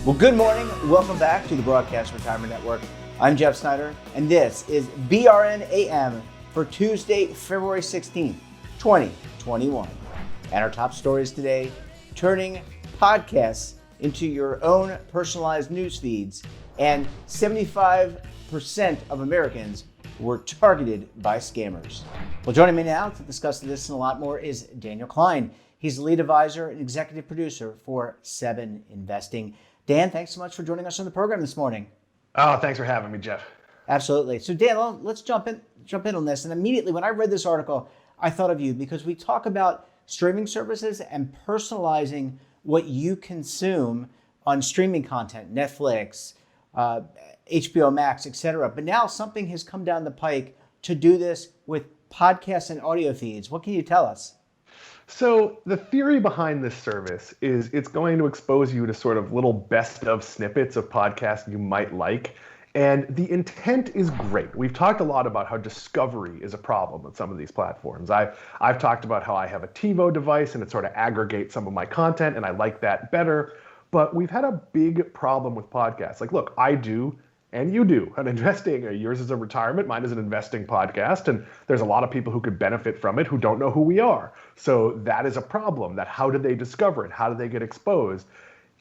Well, good morning. Welcome back to the Broadcast Retirement Network. I'm Jeff Snyder, and this is BRN AM for Tuesday, February 16th, 2021. And our top stories today, turning podcasts into your own personalized news feeds, and 75% of Americans were targeted by scammers. Well, joining me now to discuss this and a lot more is Daniel Klein. He's the lead advisor and executive producer for 7 Investing. Dan, thanks so much for joining us on the program this morning. Oh, thanks for having me, Jeff. Absolutely. So Dan, let's jump in on this. And immediately when I read this article, I thought of you because we talk about streaming services and personalizing what you consume on streaming content, Netflix, HBO Max, etc. But now something has come down the pike to do this with podcasts and audio feeds. What can you tell us? So the theory behind this service is it's going to expose you to sort of little best of snippets of podcasts you might like. And the intent is great. We've talked a lot about how discovery is a problem with some of these platforms. I've talked about how I have a TiVo device and it sort of aggregates some of my content, and I like that better. But we've had a big problem with podcasts. Like, look, I do, and you do, an investing. Yours is a retirement, mine is an investing podcast, and there's a lot of people who could benefit from it who don't know who we are. So that is a problem. That how did they discover it? How did they get exposed?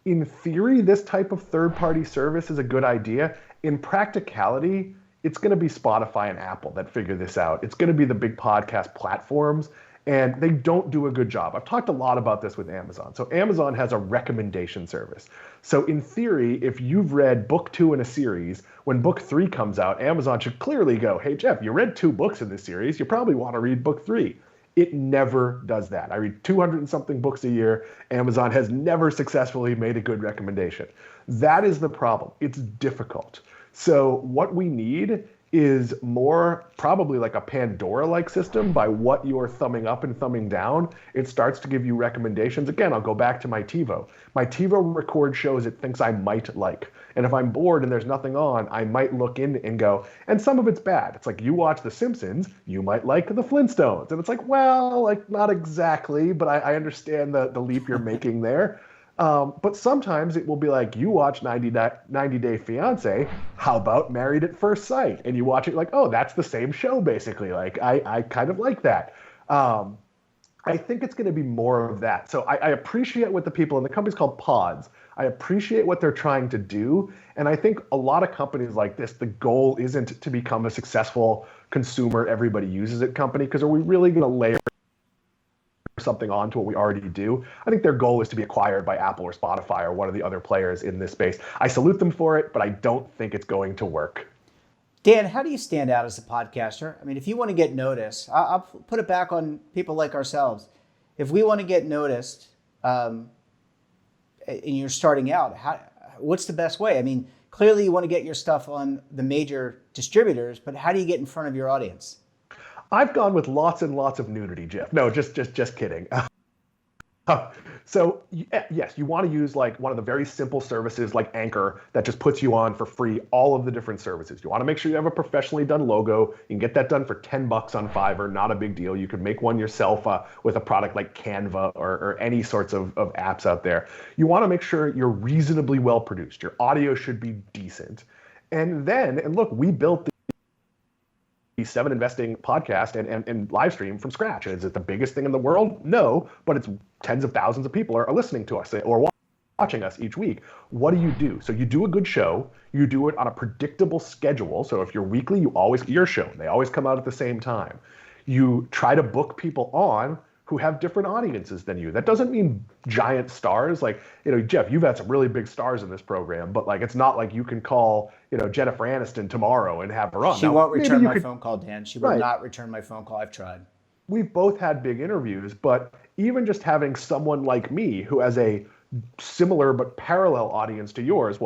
In theory, this type of third-party service is a good idea. In practicality, it's going to be Spotify and Apple that figure this out. It's going to be the big podcast platforms, and they don't do a good job. I've talked a lot about this with Amazon. So Amazon has a recommendation service. So in theory, if you've read book 2 in a series, when book 3 comes out, Amazon should clearly go, hey, Jeff, you read 2 books in this series. You probably want to read book 3. It never does that. I read 200 and something books a year. Amazon has never successfully made a good recommendation. That is the problem. It's difficult. So what we need is more probably like a Pandora-like system. By what you're thumbing up and thumbing down, it starts to give you recommendations. Again, I'll go back to my TiVo. My TiVo records shows it thinks I might like. And if I'm bored and there's nothing on, I might look in and go, and some of it's bad. It's like, you watch The Simpsons, you might like The Flintstones. And it's like, well, like not exactly, but I understand the leap you're making there. But sometimes it will be like, you watch 90 Day Fiance, how about Married at First Sight? And you watch it like, oh, that's the same show, basically. Like, I kind of like that. I think it's going to be more of that. So I appreciate what the people, and the company's called Pods. I appreciate what they're trying to do. And I think a lot of companies like this, the goal isn't to become a successful consumer, everybody uses it company, because are we really going to layer something on to what we already do? I think their goal is to be acquired by Apple or Spotify or one of the other players in this space. I salute them for it, but I don't think it's going to work. Dan, how do you stand out as a podcaster? I mean, if you want to get noticed, I'll put it back on people like ourselves. If we want to get noticed and you're starting out, what's the best way? I mean, clearly you want to get your stuff on the major distributors, but how do you get in front of your audience? I've gone with lots and lots of nudity, Jeff. No, just kidding. So yes, you want to use like one of the very simple services like Anchor that just puts you on for free all of the different services. You want to make sure you have a professionally done logo. You can get that done for $10 on Fiverr, not a big deal. You can make one yourself with a product like Canva or any sorts of apps out there. You want to make sure you're reasonably well produced. Your audio should be decent. And look, we built the 7 Investing podcast and live stream from scratch. Is it the biggest thing in the world? No, but it's tens of thousands of people are listening to us or watching us each week. What do? So you do a good show. You do it on a predictable schedule. So if you're weekly, your show, they always come out at the same time. You try to book people on who have different audiences than you. That doesn't mean giant stars. Like, Jeff, you've had some really big stars in this program, but like, it's not like you can call, Jennifer Aniston tomorrow and have her on. She won't return my phone call, Dan. She will not return my phone call. I've tried. We've both had big interviews, but even just having someone like me who has a similar but parallel audience to yours,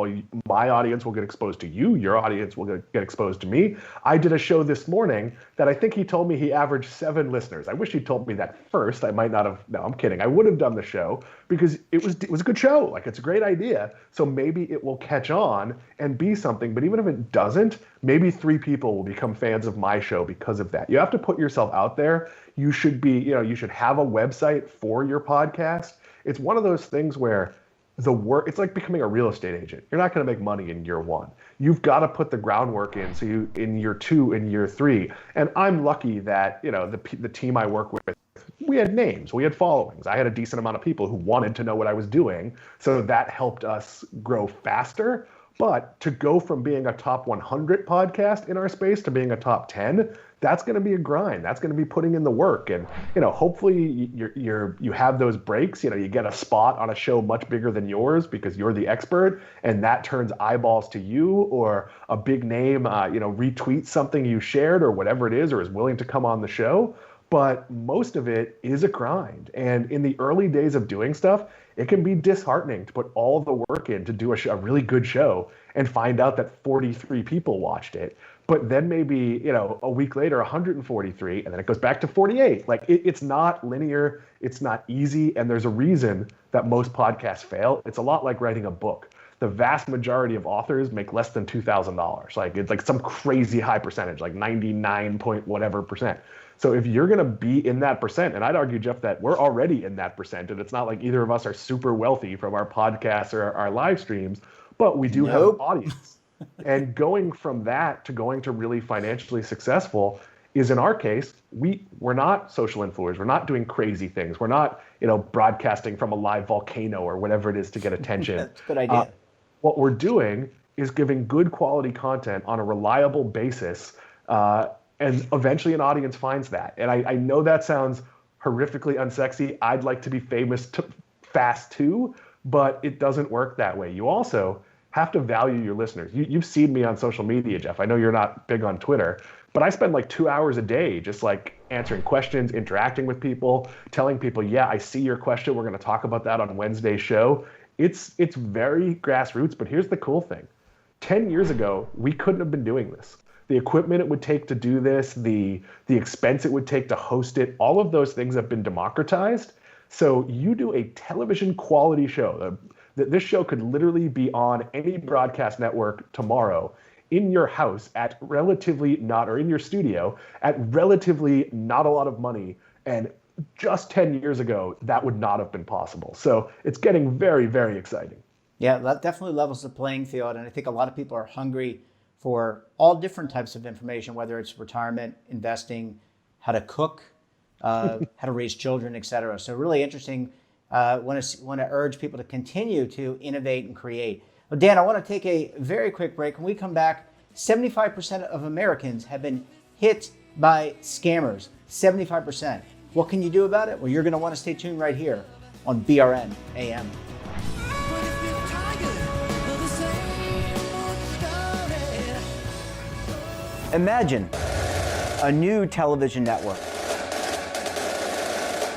my audience will get exposed to you, your audience will get exposed to me. I did a show this morning that I think he told me he averaged 7 listeners. I wish he told me that first. I might not have. No, I'm kidding. I would have done the show because it was a good show. Like, it's a great idea. So maybe it will catch on and be something. But even if it doesn't, maybe 3 people will become fans of my show because of that. You have to put yourself out there. You should be, you should have a website for your podcast. It's one of those things where the work, it's like becoming a real estate agent. You're not going to make money in year one. You've got to put the groundwork in. So you, in year two, in year three, and I'm lucky that, the team I work with, we had names, we had followings. I had a decent amount of people who wanted to know what I was doing. So that helped us grow faster. But to go from being a top 100 podcast in our space to being a top 10, that's going to be a grind. That's going to be putting in the work. And, hopefully you have those breaks. You get a spot on a show much bigger than yours because you're the expert, and that turns eyeballs to you, or a big name, retweets something you shared or whatever it is, or is willing to come on the show. But most of it is a grind. And in the early days of doing stuff, it can be disheartening to put all the work in to do a really good show and find out that 43 people watched it. But then maybe, a week later, 143, and then it goes back to 48. Like, it's not linear, it's not easy, and there's a reason that most podcasts fail. It's a lot like writing a book. The vast majority of authors make less than $2,000. Like, it's like some crazy high percentage, like 99 point whatever percent. So if you're going to be in that percent, and I'd argue, Jeff, that we're already in that percent, and it's not like either of us are super wealthy from our podcasts or our live streams, but we do have an audience. And going from that to going to really financially successful is, in our case, we're not social influencers. We're not doing crazy things. We're not, broadcasting from a live volcano or whatever it is to get attention. That's a good idea. What we're doing is giving good quality content on a reliable basis, and eventually an audience finds that. And I know that sounds horrifically unsexy. I'd like to be famous fast too, but it doesn't work that way. You also have to value your listeners. You've seen me on social media, Jeff. I know you're not big on Twitter, but I spend like 2 hours a day just like answering questions, interacting with people, telling people, yeah, I see your question. We're going to talk about that on Wednesday's show. It's very grassroots, but here's the cool thing. 10 years ago, we couldn't have been doing this. The equipment it would take to do this, the expense it would take to host it, all of those things have been democratized. So you do a television quality show. This show could literally be on any broadcast network tomorrow in your house at relatively not, or in your studio at relatively not a lot of money. And just 10 years ago, that would not have been possible. So it's getting very, very exciting. Yeah, that definitely levels the playing field. And I think a lot of people are hungry for all different types of information, whether it's retirement, investing, how to cook, how to raise children, et cetera. So really interesting. Want to urge people to continue to innovate and create. Well, Dan, I want to take a very quick break. When we come back, 75% of Americans have been hit by scammers. 75%. What can you do about it? Well, you're going to want to stay tuned right here on BRN AM. Imagine a new television network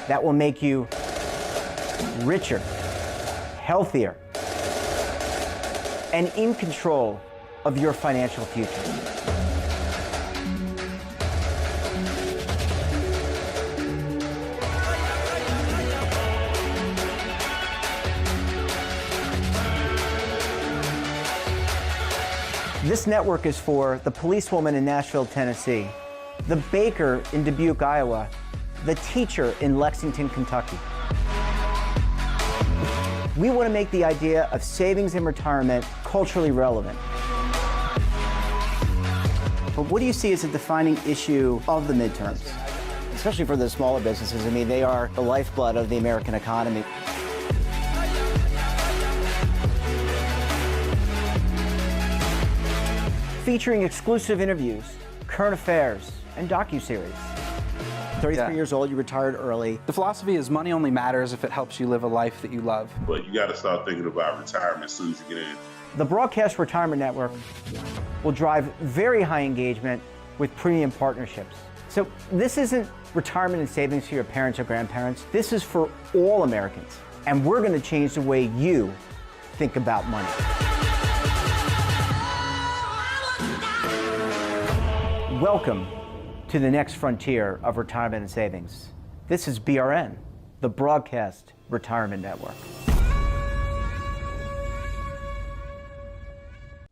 that will make you richer, healthier, and in control of your financial future. This network is for the policewoman in Nashville, Tennessee, the baker in Dubuque, Iowa, the teacher in Lexington, Kentucky. We want to make the idea of savings and retirement culturally relevant. But what do you see as a defining issue of the midterms, especially for the smaller businesses? I mean, they are the lifeblood of the American economy. Featuring exclusive interviews, current affairs, and docuseries. 33 years old, you retired early. The philosophy is money only matters if it helps you live a life that you love. But you got to start thinking about retirement as soon as you get in. The Broadcast Retirement Network will drive very high engagement with premium partnerships. So this isn't retirement and savings for your parents or grandparents. This is for all Americans. And we're going to change the way you think about money. Welcome to the next frontier of retirement and savings. This is BRN, the Broadcast Retirement Network.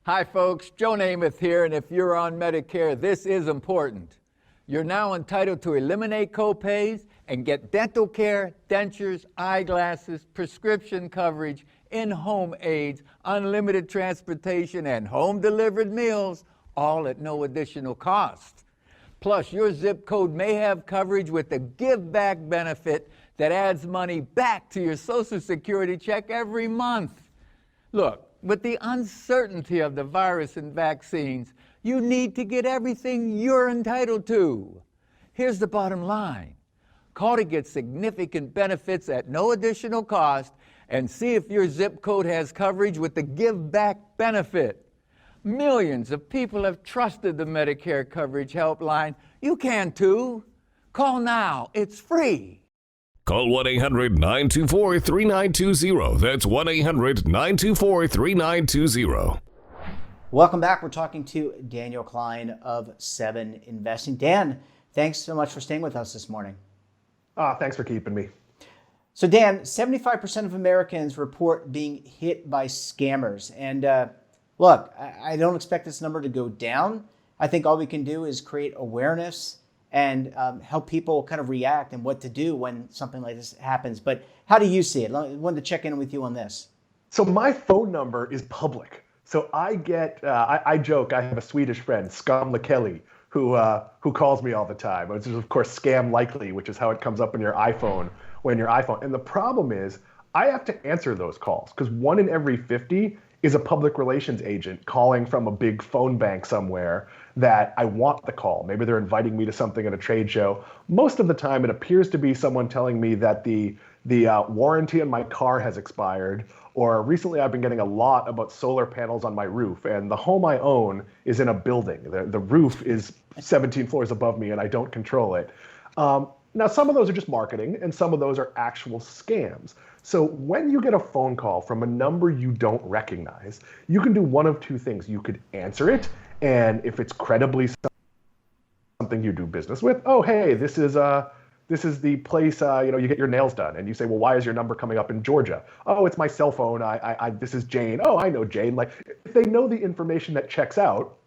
Hi folks, Joe Namath here, and if you're on Medicare, this is important. You're now entitled to eliminate co-pays and get dental care, dentures, eyeglasses, prescription coverage, in-home aids, unlimited transportation, and home-delivered meals, all at no additional cost. Plus, your zip code may have coverage with the Give Back benefit that adds money back to your Social Security check every month. Look, with the uncertainty of the virus and vaccines, you need to get everything you're entitled to. Here's the bottom line. Call to get significant benefits at no additional cost and see if your zip code has coverage with the Give Back benefit. Millions of people have trusted the Medicare Coverage Helpline. You can too. Call now. It's free. Call 1-800-924-3920. That's 1-800-924-3920. Welcome back. We're talking to Daniel Klein of 7 Investing. Dan, thanks so much for staying with us this morning. Thanks for keeping me. So Dan, 75% of Americans report being hit by scammers. And look, I don't expect this number to go down. I think all we can do is create awareness and help people kind of react and what to do when something like this happens. But how do you see it? I wanted to check in with you on this. So my phone number is public. So I get, I joke, I have a Swedish friend, Skam Lekeli, who calls me all the time, which is of course scam likely, which is how it comes up on your iPhone And the problem is I have to answer those calls because 1 in every 50 is a public relations agent calling from a big phone bank somewhere that I want the call. Maybe they're inviting me to something at a trade show. Most of the time it appears to be someone telling me that the warranty on my car has expired, or recently I've been getting a lot about solar panels on my roof, and the home I own is in a building. The roof is 17 floors above me and I don't control it. Now, some of those are just marketing and some of those are actual scams. So when you get a phone call from a number you don't recognize, you can do one of two things. You could answer it, and if it's credibly something you do business with, oh, hey, this is the place you get your nails done, and you say, well, why is your number coming up in Georgia? Oh, it's my cell phone. This is Jane. Oh, I know Jane. Like, if they know the information that checks out,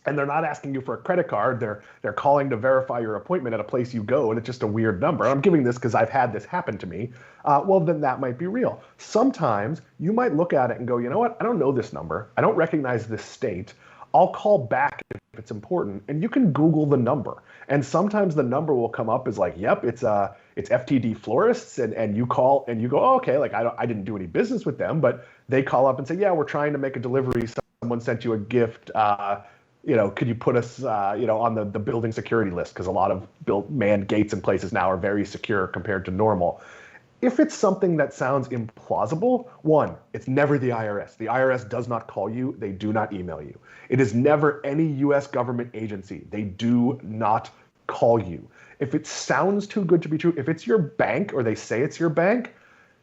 and they're not asking you for a credit card, they're calling to verify your appointment at a place you go, and it's just a weird number. I'm giving this because I've had this happen to me. Well, then that might be real. Sometimes you might look at it and go, you know what? I don't know this number. I don't recognize this state. I'll call back if it's important, and you can Google the number. And sometimes the number will come up as like, yep, it's FTD Florists, and you call and you go, oh, okay, like I didn't do any business with them, but they call up and say, yeah, we're trying to make a delivery. Someone sent you a gift. Could you put us, on the building security list? Because a lot of manned gates in places now are very secure compared to normal. If it's something that sounds implausible, one, it's never the IRS. The IRS does not call you. They do not email you. It is never any U.S. government agency. They do not call you. If it sounds too good to be true, if it's your bank or they say it's your bank,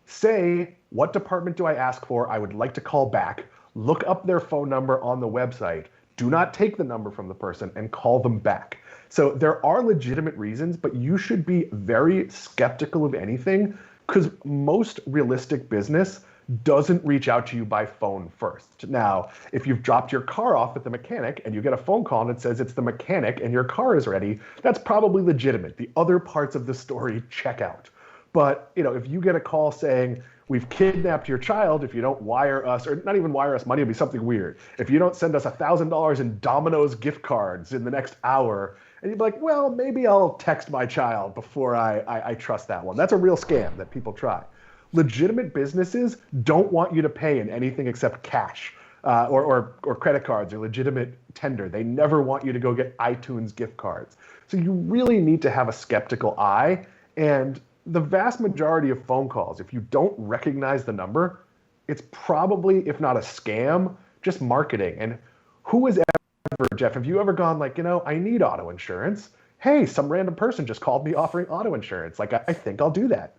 say, what department do I ask for? I would like to call back. Look up their phone number on the website. Do not take the number from the person and call them back. So there are legitimate reasons, but you should be very skeptical of anything because most realistic business doesn't reach out to you by phone first. Now, if you've dropped your car off at the mechanic and you get a phone call and it says it's the mechanic and your car is ready, that's probably legitimate. The other parts of the story check out. But if you get a call saying, we've kidnapped your child if you don't wire us, or not even wire us money, it'll be something weird. If you don't send us $1,000 in Domino's gift cards in the next hour, and you'd be like, well, maybe I'll text my child before I trust that one. That's a real scam that people try. Legitimate businesses don't want you to pay in anything except cash or credit cards or legitimate tender. They never want you to go get iTunes gift cards. So you really need to have a skeptical eye. And the vast majority of phone calls, if you don't recognize the number, it's probably, if not a scam, just marketing. And who has ever, Jeff, have you ever gone like, I need auto insurance. Hey, some random person just called me offering auto insurance. Like, I think I'll do that.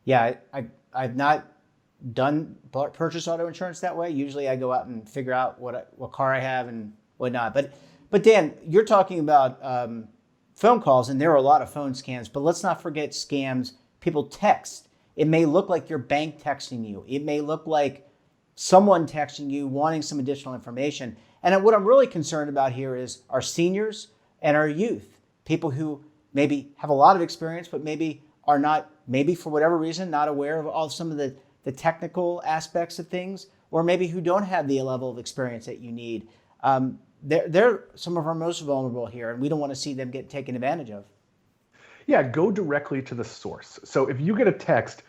Yeah, I've not purchased auto insurance that way. Usually I go out and figure out what car I have and whatnot. But Dan, you're talking about phone calls, and there are a lot of phone scams, but let's not forget scams. People text. It may look like your bank texting you. It may look like someone texting you wanting some additional information. And what I'm really concerned about here is our seniors and our youth, people who maybe have a lot of experience, but maybe are not, maybe for whatever reason, not aware of all some of the the technical aspects of things, or maybe who don't have the level of experience that you need. They're some of our most vulnerable here, and we don't want to see them get taken advantage of. Yeah, go directly to the source. So if you get a text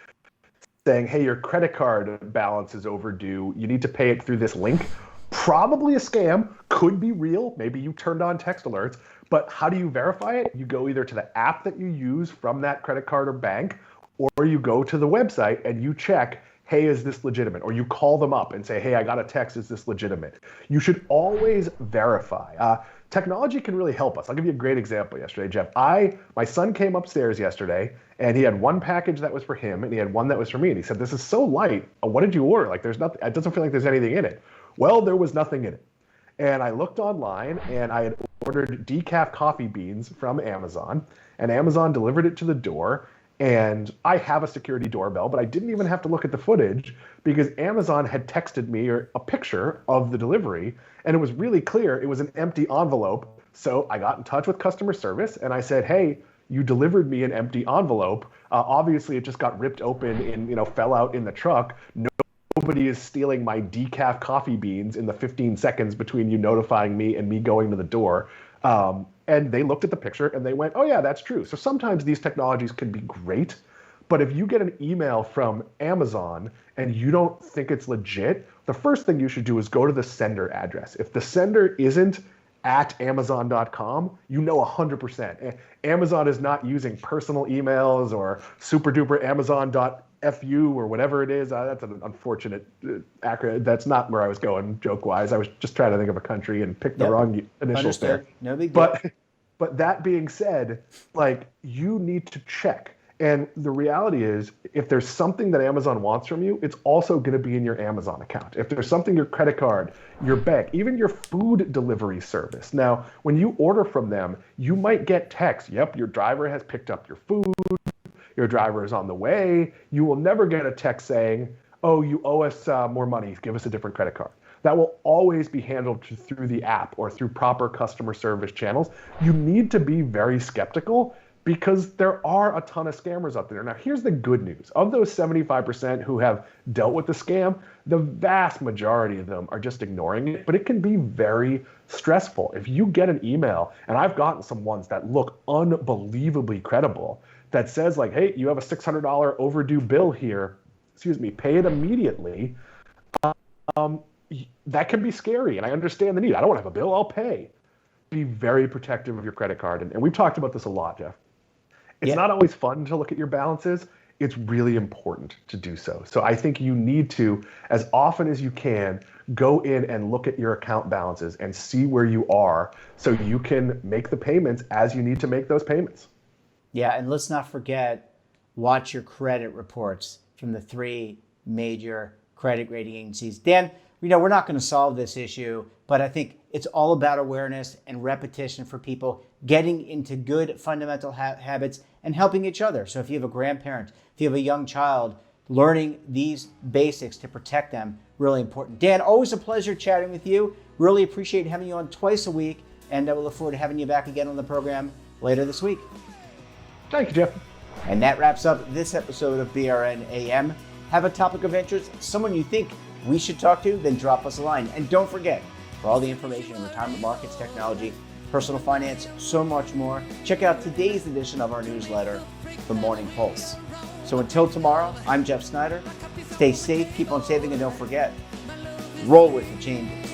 saying, hey, your credit card balance is overdue, you need to pay it through this link, probably a scam, could be real. Maybe you turned on text alerts, but how do you verify it? You go either to the app that you use from that credit card or bank, or you go to the website and you check, hey, is this legitimate? Or you call them up and say, hey, I got a text, is this legitimate? You should always verify. Technology can really help us. I'll give you a great example yesterday, Jeff. My son came upstairs yesterday and he had one package that was for him and he had one that was for me. And he said, this is so light. What did you order? Like, there's nothing, it doesn't feel like there's anything in it. Well, there was nothing in it. And I looked online and I had ordered decaf coffee beans from Amazon, and Amazon delivered it to the door. And I have a security doorbell, but I didn't even have to look at the footage because Amazon had texted me a picture of the delivery, and it was really clear it was an empty envelope. So I got in touch with customer service and I said, hey, you delivered me an empty envelope. Obviously, it just got ripped open and fell out in the truck. Nobody is stealing my decaf coffee beans in the 15 seconds between you notifying me and me going to the door. And they looked at the picture and they went, oh yeah, that's true. So sometimes these technologies can be great, but if you get an email from Amazon and you don't think it's legit, the first thing you should do is go to the sender address. If the sender isn't at Amazon.com, you know 100%. Amazon is not using personal emails or super duper Amazon.fu or whatever it is. That's an unfortunate acronym. That's not where I was going joke-wise. I was just trying to think of a country and picked the wrong initials there. No big deal. But that being said, like, you need to check. And the reality is, if there's something that Amazon wants from you, it's also going to be in your Amazon account. If there's something, your credit card, your bank, even your food delivery service. Now, when you order from them, you might get text. Yep, your driver has picked up your food. Your driver is on the way. You will never get a text saying, oh, you owe us more money. Give us a different credit card. That will always be handled through the app or through proper customer service channels. You need to be very skeptical because there are a ton of scammers out there. Now, here's the good news. Of those 75% who have dealt with the scam, the vast majority of them are just ignoring it, but it can be very stressful. If you get an email, and I've gotten some ones that look unbelievably credible, that says like, hey, you have a $600 overdue bill here, pay it immediately. That can be scary, and I understand the need. I don't want to have a bill, I'll pay. Be very protective of your credit card. And we've talked about this a lot, Jeff. It's not always fun to look at your balances. It's really important to do so. So I think you need to, as often as you can, go in and look at your account balances and see where you are so you can make the payments as you need to make those payments. Yeah, and let's not forget, watch your credit reports from the 3 major credit rating agencies. Dan, we're not going to solve this issue, but I think it's all about awareness and repetition for people getting into good fundamental habits and helping each other. So if you have a grandparent, if you have a young child, learning these basics to protect them, really important. Dan, always a pleasure chatting with you. Really appreciate having you on twice a week, and I will look forward to having you back again on the program later this week. Thank you, Jeff. And that wraps up this episode of BRN AM. Have a topic of interest, someone you think we should talk to, then drop us a line. And don't forget, for all the information on retirement markets, technology, personal finance, so much more, check out today's edition of our newsletter, The Morning Pulse. So until tomorrow, I'm Jeff Snyder. Stay safe, keep on saving, and don't forget, roll with the changes.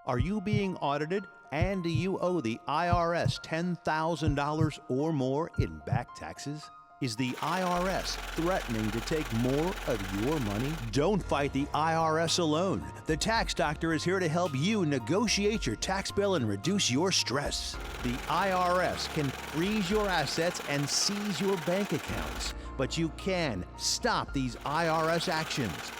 Are you being audited and do you owe the IRS $10,000 or more in back taxes? Is the IRS threatening to take more of your money? Don't fight the IRS alone. The Tax Doctor is here to help you negotiate your tax bill and reduce your stress. The IRS can freeze your assets and seize your bank accounts, but you can stop these IRS actions.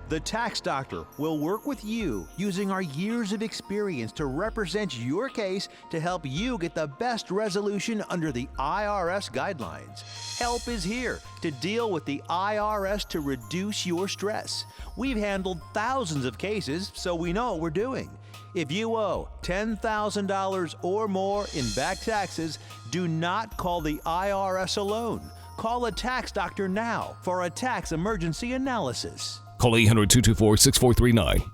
The Tax Doctor will work with you using our years of experience to represent your case to help you get the best resolution under the IRS guidelines. Help is here to deal with the IRS to reduce your stress. We've handled thousands of cases, so we know what we're doing. If you owe $10,000 or more in back taxes, do not call the IRS alone. Call a tax doctor now for a tax emergency analysis. Call 800-224-6439.